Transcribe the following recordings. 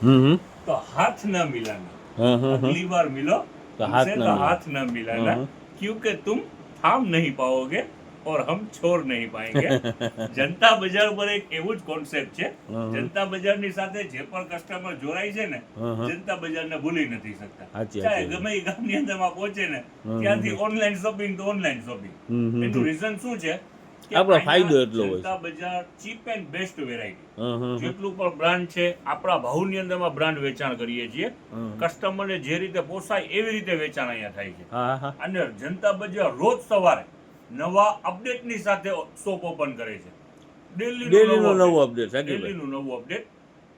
तो हाथ न मिलाना, હમ अगली बार मिलो तो हमसे हाथ तो न मिलाना। हाथ न मिलाना, क्योंकि तुम थाम नहीं पाओगे और हम छोड़ नहीं पाएंगे. જનતા બજાર પર એક એવું જ કોન્સેપ્ટ છે. જનતા બજારની સાથે જે પણ કસ્ટમર જોડાય છે ને, જનતા બજારને ભૂલી નથી શકતા. સાચી ચાહે વાત છે. ગમે એ ગામની અંદરમાં પહોંચે ને, ત્યાંથી ઓનલાઈન શોપિંગ તો ઓનલાઈન શોપિંગ. એનું રીઝન શું છે કે આપણો અહીંયા ફાયદો એટલો હોય છે. જનતા બજાર ચીપ એન્ડ બેસ્ટ વેરાયટી, હમ જેટલું પણ બ્રાન્ડ છે આપણા ભાવની અંદરમાં બ્રાન્ડ વેચાણ કરીએ છીએ. કસ્ટમરને જે રીતે પોસાય એવી રીતે વેચાણ અહીંયા થાય છે. હા હા અને જનતા બજાર રોજ સવારે નવા અપડેટની સાથે શોપ ઓપન કરે છે. ડેલીનું નવું અપડેટ સાચી વાત. ડેલીનું નવું અપડેટ.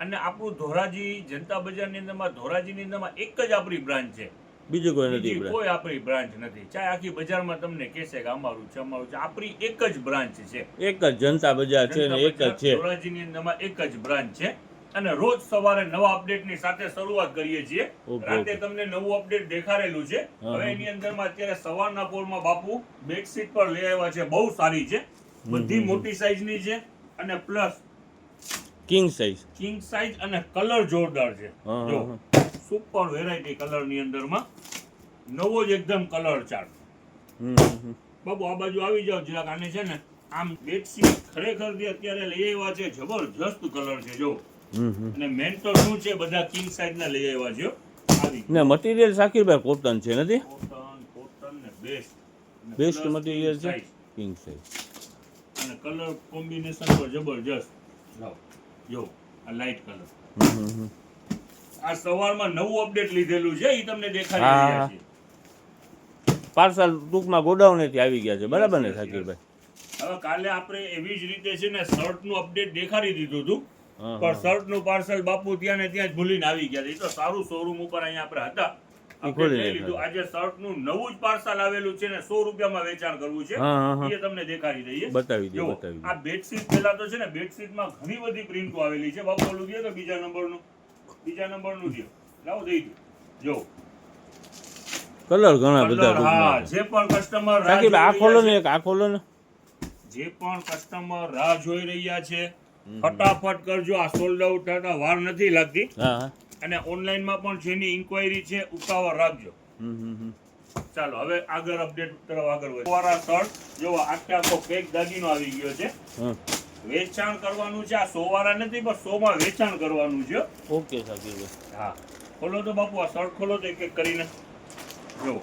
અને આપણું ધોરાજી જનતા બજારની અંદરમાં ધોરાજીની અંદરમાં એક જ આપણી બ્રાન્ચ છે. બીજું કોઈ નથી બીજી બ્રાન્ડ. કોઈ આપણી બ્રાન્ચ નથી. ચાહે આખી બજારમાં તમને કહેશે કે અમારું છે અમારું છે, આપણી એક જ બ્રાન્ચ છે. એક જ જનતા બજાર છે ને એક જ છે. ધોરાજીની અંદરમાં એક જ બ્રાન્ચ છે. અને રોજ સવારે નવા અપડેટની સાથે શરૂઆત કરીએ છીએ. રાતે તમને નવું અપડેટ દેખાડેલું છે. હવે એની અંદરમાં અત્યારે સવારના પોરમાં બાપુ બેડશીટ પર લઈ આવ્યા છે, બહુ સારી છે, બધી મોટી સાઈઝની છે. અને plus king size. King size અને કલર જોરદાર છે. જો સુપર વેરાયટી કલરની અંદરમાં નવો જ એકદમ કલર ચાર્ટ. બાબુ આ બાજુ આવી જાવ જરાક. આને છે ને આમ બેડશીટ ખરેખર જે અત્યારે લઈ આવ્યા છે જબરજસ્ત કલર છે જો. અને મેન તો શું છે બધા કિંગ સાઈઝ ના લઈ આવ્યા છે. આવી ને મટીરિયલ સાકીરભાઈ કોટન છે નથી? કોટન ને બેસ્ટ બેસ્ટ મટીરિયલ છે કિંગ સાઈઝ. અને કલર કોમ્બિનેશન તો જબરજસ્ત. જો આ લાઈટ કલર. આ સવારમાં નવું અપડેટ લીધેલું છે, એ તમને દેખાડી રહ્યા છે. પાર્સલ ટૂંકમાં ગોડાઉનેથી આવી ગયા છે બરાબર ને સાકીરભાઈ? હવે કાલે આપણે એવી જ રીતે છે ને શર્ટ નું અપડેટ દેખાડી દીધું હતું, પણ શર્ટ નું પાર્સલ બાપુ ત્યાં ને ત્યાં જ ભૂલીને આવી ગયા. એ તો સારું શોરૂમ ઉપર અહીંયા આપણે હતા, આપણે લઈ લીધું. આજે શર્ટ નું નવું જ પાર્સલ આવેલું છે ને 100 રૂપિયામાં વેચાણ કરવું છે, એ તમને દેખાડી દઈએ. બતાવી દો બતાવી દો. આ બેડશીટ પહેલા તો છે ને બેડશીટમાં ઘણી બધી પ્રિન્ટો આવેલી છે. બાપુ ઓલું દે તો બીજા નંબરનું દે. લાવો દઈ દો. જો કલર ઘણા બધા. હા, જે પણ કસ્ટમર સાકીરભાઈ આ ખોલો ને, એક આ ખોલો ને. જે પણ કસ્ટમર રાહ જોઈ રહ્યા છે ફટાફટ કરજો. આ સોલ્ડ આઉટ થતા વાર નથી લાગતી. અને ઓનલાઈન માં પણ જેની ઇન્ક્વાયરી છે ઉતાવળ રાખજો. ચાલો હવે આગળ અપડેટ તરફ આગળ વધીએ. વાળા શર્ટ જો આખો પેક દાગીનો આવી ગયો છે. વેચાણ કરવાનું છે. આ 100 વાળા નથી પણ 100 માં વેચાણ કરવાનું છે. ઓકે સાકીરભાઈ. હા ખોલો તો બાપુ આ શર્ટ ખોલો તો એક એક કરીને. જો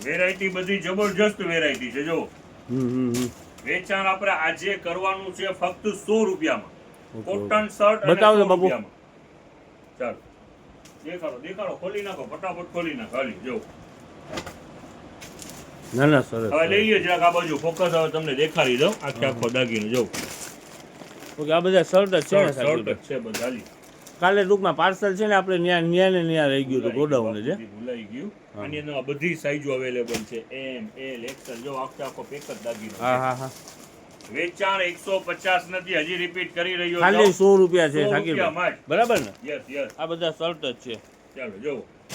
વેરાયટી બધી જબરજસ્ત વેરાયટી છે. જો વેચાણ આપણે આજે કરવાનું છે ફક્ત 100 રૂપિયામાં. કોટન શર્ટ બતાવજો બાપુ. ચાલો દેખાડો ખોલી નાખો ફટાફટ ખોલી નાખો. હાલી જો ના ના સરસ. હવે લઈ લ્યો જરાક આ બાજુ ફોકસ. હવે તમને દેખાડી દઉં આખો દાગીનો. જો ઓકે આ બધા શર્ટ જ છે ને શર્ટ સાકીરભાઈ? છે બધા. હાલી કાલે ટૂંકમાં પાર્સલ છે ને આપણે ન્યા ને ન્યા રહી ગયું તો ગોડાઉન છે. ભૂલાઈ ગયું. આની અંદર બધી સાઈઝો અવેલેબલ છે, એમ એલ એક્સએલ. જો આખો પેક જ દાગીનો. હા. વેચાણ 150 નથી, હજી રિપીટ કરી રહ્યો છું. ખાલી 100 રૂપિયા છે સાકીરભાઈ બરાબર ને? યસ આ બધા શર્ટ જ છે. ચાલો જો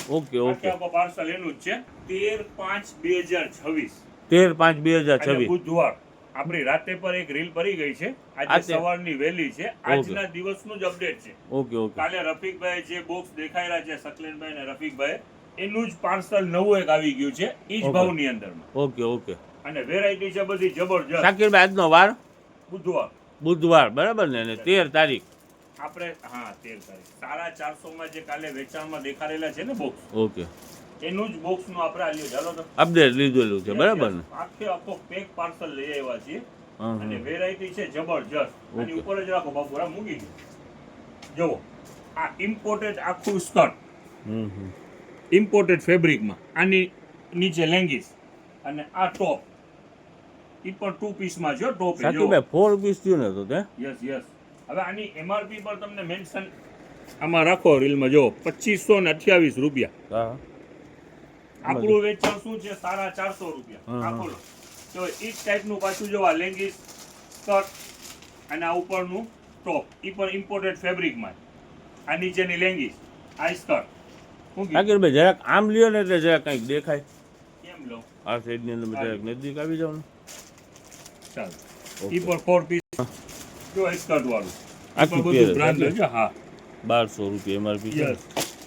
ઓકે ઓકે. આખો પાર્સલ એનું જ છે. 13/5/2026 13/5/2026 બુધવાર. આપણી રાતે પર એક રીલ પડી ગઈ છે. આજે સવારની વેલી છે. આજના દિવસનું જ અપડેટ છે. Okay okay. કાલે રફીકભાઈ જે બોક્સ દેખાઈ રહ્યા છે સકલેનભાઈ અને રફીકભાઈ, એનું જ પાર્સલ નવું એક આવી ગયું છે ઈ જ ભાવની અંદરમાં. Okay okay. અને વેરાયટી છે બધી જબરજસ્ત. સાકીરભાઈ આજનો વાર બુધવાર બરાબર ને? અને 13 તારીખ આપણે 13 તારીખ 450 માં જે કાલે વેચાણમાં દેખાડેલા છે ને બોક્સ, ઓકે એનું જ બોક્સ નું આપણે આલ્યો. ચાલો તો અપડેટ લીધેલું છે બરાબર ને? આખો પેક પાર્સલ લઈ આવ્યા છીએ. અને વેરાયટી છે જબરજસ્ત. આની ઉપર જ રાખો બાપુ, મૂકી દો. જુઓ આ ઇમ્પોર્ટેડ આખું સ્કર્ટ, ઇમ્પોર્ટેડ ફેબ્રિકમાં. આની નીચે લેંગીસ અને આ ટોપ, ઈ પણ 2 પીસમાં છે. ટોપ સાકીરભાઈ 4 પીસ થયું ને તો તે? યસ. હવે આની એમઆરપી પર તમને મેન્શન આમાં રાખો રીલમાં. જો 2528 રૂપિયા. આપણું વેચાણ શું છે 450 રૂપિયા. આપો તો ઈ જ ટાઈપનું પાછું જો આ લેંગીસ સ્કર્ટ અને આ ઉપરનું ટોપ, ઈ પણ ઇમ્પોર્ટેડ ફેબ્રિકમાં. આ નીચેની લેંગીસ, આ સ્કર્ટ. સાકીરભાઈ જરાક આમ લ્યો ને એટલે જરાક કંઈક દેખાય. કેમ લો? આ સાઈડની અંદર જરાક નજીક આવી જાવ ને. ચાલો ઈ પણ 4 પીસ જો સ્કર્ટ વાળું. આખું બધું બ્રાન્ડ છે. હા ₹1200 MRP છે. યસ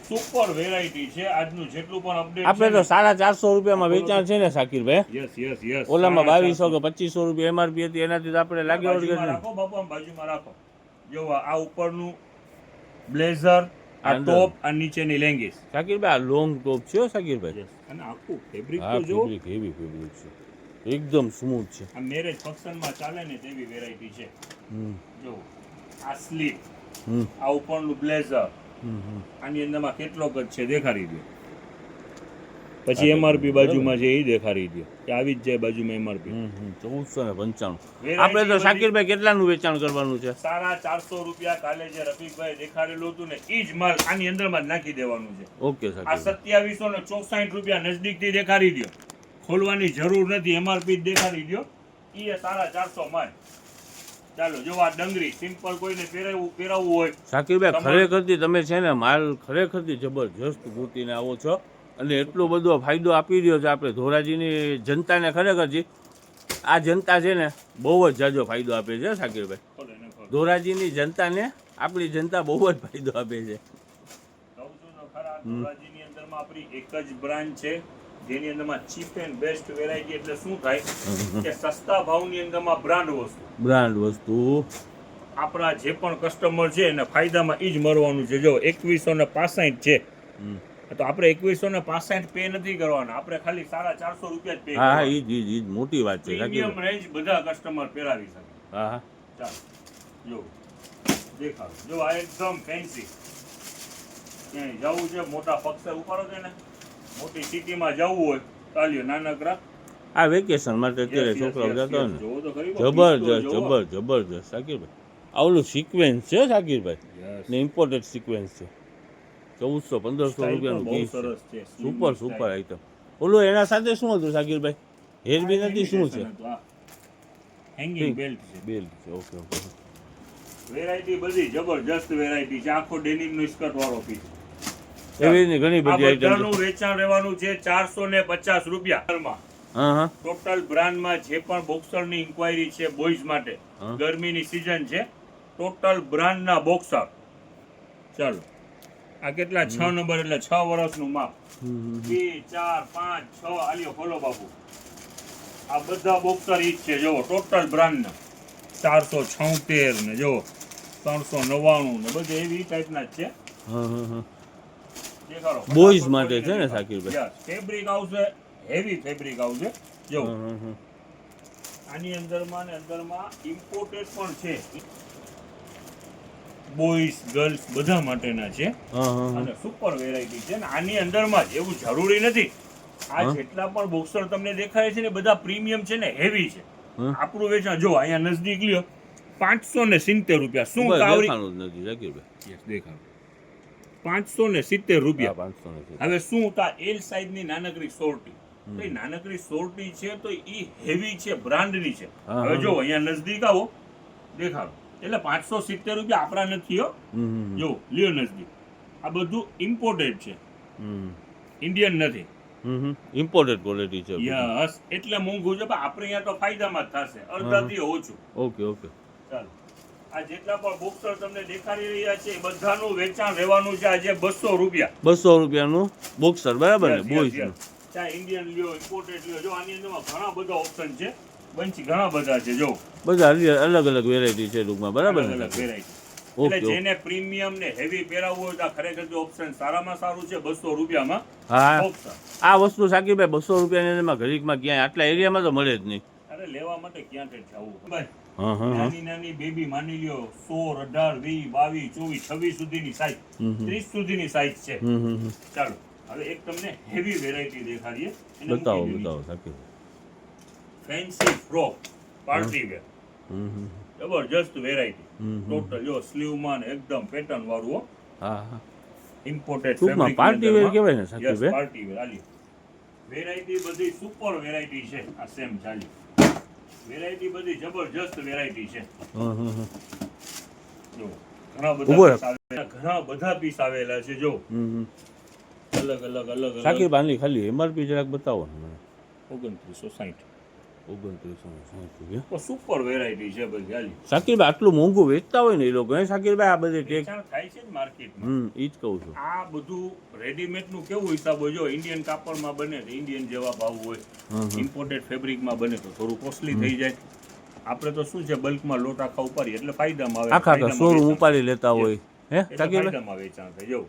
સુપર વેરાયટી છે. આજનું જેટલું પણ અપડેટ આપણે તો ₹450 વેચાણ છે ને શાકિરભાઈ. યસ યસ યસ ઓલામાં 2200 કે ₹2500 MRP હતી, એનાથી તો આપણે લાગે બાજુમાં વળગે. રાખો બાપા, બાજુમાં રાખો. જો આ ઉપરનું બ્લેઝર, આ અંદર. ટોપ, આ નીચેની લેંગીસ. શાકિરભાઈ આ લોંગ ટોપ છે હો શાકિરભાઈ. અને આખું ફેબ્રિક હા તો જો ફેબ્રિક હેવી ફેબ્રિક છે, એકદમ સ્મૂથ છે. આ મેરેજ ફંક્શનમાં ચાલે ને તેવી વેરાયટી છે. હમ જો આ સ્લીપ, હમ આ ઉપરનું બ્લેઝર, હમ આની અંદરમાં કેટલો કદ છે દેખાડી દો. પછી એમઆરપી બાજુમાં છે એ દેખાડી દો કે આવી જ જાય બાજુમાં એમઆરપી. 1495. આપણે તો શાકિરભાઈ કેટલાનું વેચાણ કરવાનું છે? ₹450. કાલે જે રફીકભાઈ દેખાડેલું હતું ને એ જ માલ આની અંદરમાં જ નાખી દેવાનું છે. ઓકે આ શાકિરભાઈ. ₹2764 નજદીકથી દેખાડી દો, ખોલવાની જરૂર નથી, એમઆરપી જ દેખાડી દો. એ 450 માં. ચાલો જો આ ડંગરી સિમ્પલ કોઈને પહેરાવવું હોય. શાકિરભાઈ ખરેખરથી તમે છે ને માલ ખરેખરથી જબરજસ્ત મૂર્તિને આવો છો અને એટલો બધો ફાયદો આપી રહ્યો છે આપણે ધોરાજીની જનતાને. ખરેખરથી આ જનતા છે ને બહુ જ જાજો ફાયદો આપે છે શાકિરભાઈ. ધોરાજીની જનતાને આપણી જનતા બહુ જ ફાયદો આપે છે. કહું છું ને ખરા, ધોરાજીની અંદરમાં આપણી એક જ બ્રાન્ચ છે જેની અંદરમાં ચીપ એન્ડ બેસ્ટ વેરાયટી. એટલે શું થાય કે સસ્તા ભાવની અંદરમાં બ્રાન્ડ વસ્તુ આપણા જે પણ કસ્ટમર છે એને ફાયદામાં એ જ મળવાનું છે. જો 2165 છે તો આપણે 2165 પે નથી કરવાના, આપણે ખાલી ₹450 જ પે. હા ઈ જ મોટી વાત છે. પ્રીમિયમ રેન્જ બધા કસ્ટમર પહેરાવી શકે. હા હા ચાલો જો દેખાડો. જો આ એકદમ ફેન્સી. ક્યાંય જવું છે, મોટા પક્ષે ઉપાડો છે ને, મોટી સિટીમાં જવું હોય ચાલ્યો નાનકડા આ વેકેશન માટે અત્યારે છોકરાઓ જતા હોય ને. જોવો તો ખરી જબરજસ્ત શાકિરભાઈ. આ ઓલું સિક્વેન્સ છે શાકિરભાઈ ને, ઇમ્પોર્ટેડ સિક્વેન્સ છે. 1400-1500 પીસ છે. Super item. ઓલું એના સાથે શું હતું શાકિરભાઈ? હેરબી નથી, શું છે? હેંગિંગ બેલ્ટ છે. બેલ્ટ છે. Okay okay. વેરાયટી બધી જબરજસ્ત વેરાયટી છે. આખો ડેનિમ નો સ્કર્ટ વાળો પીસ. એવી ઘણી બધી આઈટમ છે. બધાનું વેચાણ રહેવાનું છે ₹450. હા હા. ટોટલ બ્રાન્ડમાં જે પણ બોક્સરની ઇન્ક્વાયરી છે બોયઝ માટે, ગરમીની સીઝન છે, ટોટલ બ્રાન્ડના બોક્સર. ચાલો આ કેટલા 6 નંબર એટલે 6 વર્ષનું માપ. 2 4 5 6 આલિયો ખોલો બાપુ. આ બધા બોક્સર ઈ જ છે. જો ટોટલ બ્રાન્ડના 476 ને જો 399 ને બધે એવી ટાઈપના જ છે. દેખાડો. બોયઝ માટે છે ને શાકિરભાઈ? ફેબ્રિક આવશે, હેવી ફેબ્રિક આવશે. જો આની અંદરમાં ને અંદરમાં ઇમ્પોર્ટેડ પણ છે. બોયઝ ગર્લ્સ બધા માટેના છે અને સુપર વેરાયટી છે. આની અંદરમાં જ એવું જરૂરી નથી. આ જેટલા પણ બોક્સર તમને દેખાય છે ને બધા પ્રીમિયમ છે ને હેવી છે. આપણું વેચાણ જો અહીંયા નજદીક લ્યો ₹570. શું કાવરી નથી શાકિરભાઈ? દેખાડો. ₹570. 570. હવે શું તા એલ સાઈઝ ની નાનકડી સોરટી, તો એ નાનકડી સોરટી છે તો એ હેવી છે, બ્રાન્ડની છે. હવે જો અહીંયા નજદીક આવો દેખાડો. એટલે ₹570 આપણા નથી હો. જો લ્યો નજદીક. આ બધું ઇમ્પોર્ટેડ છે, ઇન્ડિયન નથી. ઇમ્પોર્ટેડ ક્વોલિટી છે. યસ એટલે મોંઘું છે, પણ આપણે અહીંયા તો ફાયદામાં જ થશે, અડધાથી ઓછું. Okay okay. ચાલો આ જેટલા પણ બોક્સર તમને દેખાડી રહ્યા છે એ બધાનું વેચાણ રહેવાનું છે આજે ₹200. ₹200 બોક્સર બરાબર ને? બોયઝ નું ચાહે ઇન્ડિયન લ્યો, ઇમ્પોર્ટેડ લ્યો. જો આની અંદરમાં ઘણા બધા ઓપ્શન છે, બંચી ઘણા બધા છે. જો બધા અલગ અલગ વેરાયટી છે ટૂંકમાં, બરાબર ને? અલગ વેરાયટી. એટલે જેને પ્રીમિયમ ને હેવી પહેરાવવું હોય તો આ ખરેખર ઓપ્શન સારામાં સારું છે. ₹200 માં હા. બોક્સર. આ વસ્તુ શાકિરભાઈ ₹200 ની અંદરમાં ઘડીકમાં ક્યાંય આટલા એરિયામાં તો મળે જ નહીં. અરે લેવા માટે ક્યાં તે જવું ભાઈ. નાની નાની બેબી માની લ્યો 16, 18, 20, 22, 24, 26 સુધીની સાઈઝ, 30 સુધીની સાઈઝ છે. ચાલો હવે એક તમને હેવી વેરાયટી દેખાડીએ. બતાવો Shakirbhai. Fancy frock party wear. જબરજસ્ત વેરાયટી. ટોટલ જો સ્લીવમાં એકદમ પેટર્ન વાળું. હા. ઇમ્પોર્ટેડ ટૂંકમાં પાર્ટી વેર કહેવાય ને શાકિરભાઈ? Party wear. આલી વેરાયટી બધી સુપર વેરાયટી છે. આ સેમ ચાલી વેરાયટી બધી જબરજસ્ત વેરાયટી છે. જો ઘણા બધા પીસ આવેલા છે. જો અલગ અલગ શાકિરભાઈ ખાલી એમઆરપી જરાક બતાવો ને મને. 2960. ₹29.60 તો સુપર વેરાયટી છે બધી હાલી. શાકીરભાઈ આટલું મોંઘું વેચતા હોય ને એ લોકો હે શાકીરભાઈ આ બધે ટેક વેચાણ થાય છે જ માર્કેટમાં. ઈ જ કહું છું. આ બધું રેડીમેડ નું કેવું હિસાબ હોય, જો ઇન્ડિયન કાપડમાં બને તો ઇન્ડિયન જેવા ભાવ હોય, ઇમ્પોર્ટેડ ફેબ્રિકમાં બને તો થોડું કોસ્ટલી થઈ જાય. આપણે તો શું છે બલ્કમાં લોટ આખા ઉપાડીએ એટલે ફાયદામાં આવે. આખા ફાયદામાં શોરૂમ વેચાણ ઉપાડી લેતા હોય હે એટલે શાકીરભાઈ ફાયદામાં વેચાણ થાય. જો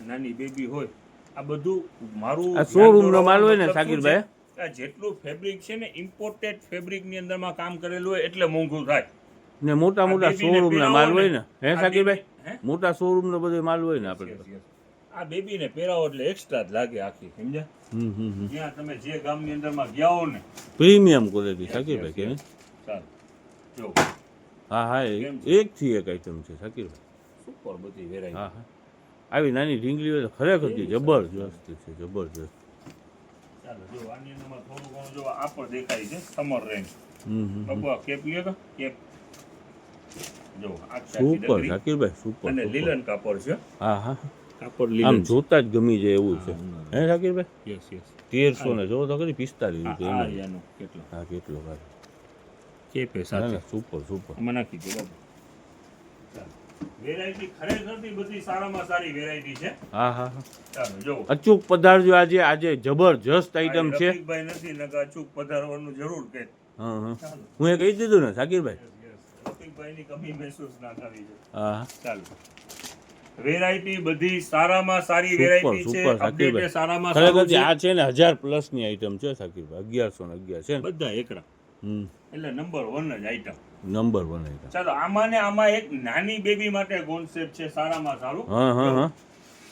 નાની બેબી હોય, આ બધું મારું આ શોરૂમ નો ધ્યાન માલ હોય ને દોરવાનો મતલબ શું શાકીરભાઈ છે? આ જેટલું ફેબ્રિક છે ને ઇમ્પોર્ટેડ ફેબ્રિક ની અંદરમાં કામ કરેલું હોય એટલે મોંઘું થાય. ને મોટા મોટા આ બેબીને શોરૂમ ના માલ પહેરાવો હોય ને, ને હે આ શાકીરભાઈ હે? મોટા શોરૂમ નો બધો માલ હોય ને આપણે તો. આ બેબીને પહેરાવો એટલે એક્સ્ટ્રા જ લાગે આખી, સમજ્યા? જ્યાં તમે જે ગામની અંદરમાં ગયા હો ને, પ્રીમિયમ ક્વોલિટી શાકીરભાઈ કે નહીં? ચાલો જો હા હા કેમ એક થી એક આઈટમ છે શાકીરભાઈ. સુપર બધી વેરાયટી. હા હા આવી નાની ઢીંગલી હોય તો ખરેખર જબરજસ્ત છે જબરજસ્ત. ચાલો જો આની અંદરમાં થોડું ઘણું જો આ પણ દેખાય છે સમર રેન્જ. બાપુ કેપ લ્યો તો કેપ. જો આખી સુપર ડગરી શાકીરભાઈ સુપર અને સુપર. લીલન કાપડ છે. હા હા કાપડ આમ લીલન. જોતા જ ગમી જાય એવું છે હે શાકીરભાઈ? Yes yes. 1300 ને જો તો કરી 45 આ રૂપિયા યાનો કેટલો હા કેટલો ભાઈ કેપ હે ના સાથે. ના સુપર સુપર. આમાં નાખી દો બાપુ. વેરાયટી ખરેખર બધી સારામાં સારી વેરાયટી છે. હા હા હા ચાલો જો અચૂક પધારજો આજે જબરજસ્ત આઈટમ છે. રફીકભાઈ નથી નકર અચૂક પધારવાનું જરૂર કે. હા હા ચાલો હું એ કહી દીધું ને શાકીરભાઈ. રફીકભાઈની કમી મહેસૂસ ના થવી જોઈએ. હા હા ચાલો વેરાયટી બધી સારામાં સારી સુપર, વેરાયટી સુપર, છે. શાકીરભાઈ. અપડેટ સારામાં ખરેખર સારું છે. આ છે ને 1000 પ્લસ ની આઈટમ છે શાકીરભાઈ. 1111 છે ને બધા એકરા એટલે નંબર 1 જ આઈટમ. Number 1 item. ચાલો આમાં ને આમાં એક નાની બેબી માટે કોન્સેપ્ટ છે સારામાં સારું. હા હા હા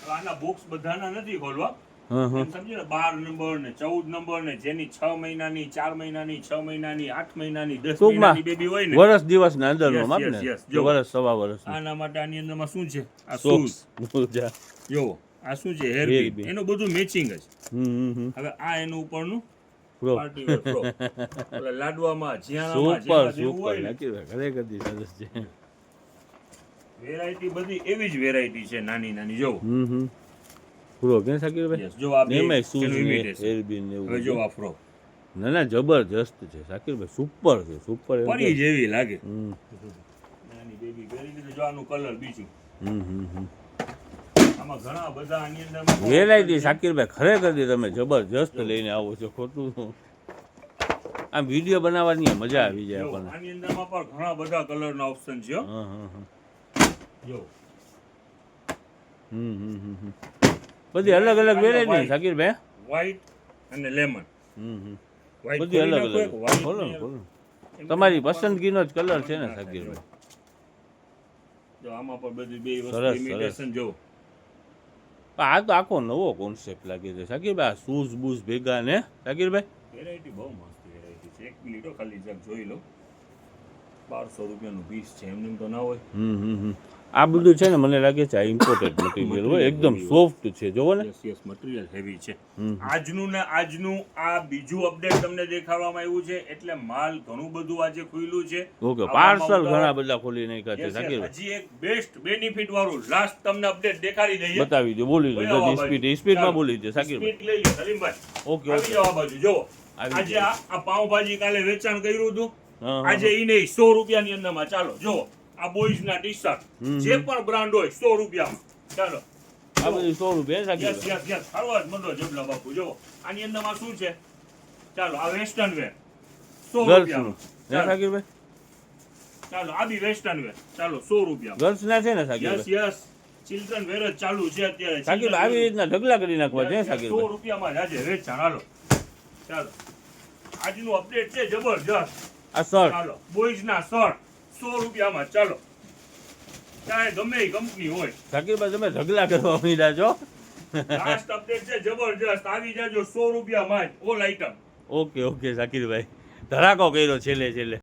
હવે આના બોક્સ બધાના નથી ખોલવા. હા હા એમ સમજો ને 12 નંબર ને 14 નંબર ને જેની 6 મહિનાની 4 મહિનાની 6 મહિનાની 8 મહિનાની 10 ટૂંકમાં મહિનાની બેબી હોય ને વર્ષ દિવસ ના અંદર નો Yes, માપ yes, ને yes. જો. વર્ષ સવા વર્ષ આના માટે આની અંદરમાં શું છે આ સોક્સ શૂઝ જો આ શું છે હેર Hair બીન pin. એનું બધું મેચિંગ જ. હમ હવે આ એનું ઉપરનું Bro. પાર્ટી વેર ફ્રોક એટલે લાડવામાં જીયાણામાં સુપર જેમાં જેવું સુપર હોય ને શાકીરભાઈ ખરેખર સરસ છે. વેરાયટી બધી એવી જ વેરાયટી છે નાની નાની જો પૂરો કે શાકીરભાઈ? Yes, જો આ બે એમાંય શૂઝ એનું ને imitation. હેરબીન ને હવે એવું જો આ ફ્રોક ના ના જબરજસ્ત છે શાકીરભાઈ સુપર છે સુપર એમ પરી કે. જેવી લાગે. હમ નાની બેબી પહેરી લીધું જો આનું કલર બીજું હમ આમાં ઘણા બધા આની અંદર વેરાયટી શાકીરભાઈ ખરેખર તમે જબરજસ્ત લઈને આવો છો ખોટું આમ વિડીયો બનાવવાની મજા આવી જાય જો, આપણને. આની અંદરમાં પણ ઘણા બધા કલરના ઓપ્શન છે હો. હા હા હા જો બધી અલગ અલગ વેરાયટી શાકીરભાઈ. વ્હાઈટ અને લેમન. વ્હાઈટ બધી અલગ ખોલી અલગ નાખો એક, બોલો ને white બોલો ને. એમ તમારી તમારું પસંદગીનો જ કલર છે ને ના થાય, શાકીરભાઈ. જો આમાં પણ બધી બે સરસ, વસ્તુ ઇમિટેશન જો પણ આ તો આખો નવો કોન્સેપ્ટ લાગે છે શાકીરભાઈ. આ શૂઝ બૂઝ ભેગા ને શાકીરભાઈ. વેરાયટી બહુ મસ્ત વેરાયટી છે. એક મિનિટ હો, ખાલી જગ જોઈ લો. 1200 રૂપિયાનું પીસ છે એમને તો ના હોય. આ બધું છે ને મને લાગે છે આ ઇમ્પોર્ટેડ મટીરિયલ હોય એકદમ સોફ્ટ છે જોવો ને. યસ યસ મટીરિયલ હેવી છે. આજનું આ બીજું અપડેટ તમને દેખાડવામાં આવ્યું છે એટલે માલ ઘણું બધું આજે ખુલ્લું છે. ઓકે આવામાં પાર્સલ ઉતાવળ- ઘણા બધા ખોલી નાખ્યા છે Yes, yes, શાકીરભાઈ. હજી એક બેસ્ટ બેનિફિટ વાળું લાસ્ટ તમને અપડેટ દેખાડી દઈએ. બતાવી દો બોલી દો કયો આ બાજુ? સ્પીડમાં ચાલો. બોલી દો શાકીરભાઈ. સ્પીડ લઈ લો સલીમભાઈ. ઓકે આવી ઓકે જાઓ આ બાજુ જો. આવી આજે જાઓ. આ પાઉંભાજી કાલે વેચાણ કર્યું હતું. હા, આજે ઈ નહીં 100 રૂપિયાની અંદરમાં ચાલો જો આ બોયઝ ના ટી શર્ટ જે પણ બ્રાન્ડ હોય 100 રૂપિયામાં ચાલો આ બધું 100 રૂપિયા યસ શાકીરભાઈ. યસ યસ હળવા જ મંડો જબલા બાપુ જો આની અંદરમાં શું છે ચાલો આ વેસ્ટર્ન વેર 100 ગર્લ્સ રૂપિયામાં હે શાકીરભાઈ? ચાલો આ બી વેસ્ટર્ન વેર ચાલો 100 રૂપિયામાં ગર્લ્સ ના છે ને યસ શાકીરભાઈ? યસ ચિલ્ડ્રન વેર જ ચાલુ છે અત્યારે શાકીરભાઈ આવી રીતના ઢગલા કરી નાખવા છે 100 શાકીરભાઈ. રૂપિયામાં જ આજે વેચાણ હાલો ચાલો આજનું અપડેટ છે જબરજસ્ત આ શર્ટ ચાલો બોયઝ ના શર્ટ 100 રૂપિયામાં ચાલો ચાહે ગમે એ કંપની હોય શાકીરભાઈ તમે ઢગલા કરવા માંડ્યા છો. લાસ્ટ અપડેટ છે જબરજસ્ત આવી જાજો 100 રૂપિયામાં જ ઓલ આઈટમ ઓકે ઓકે શાકીરભાઈ ધડાકો કર્યો છેલ્લે છેલ્લે.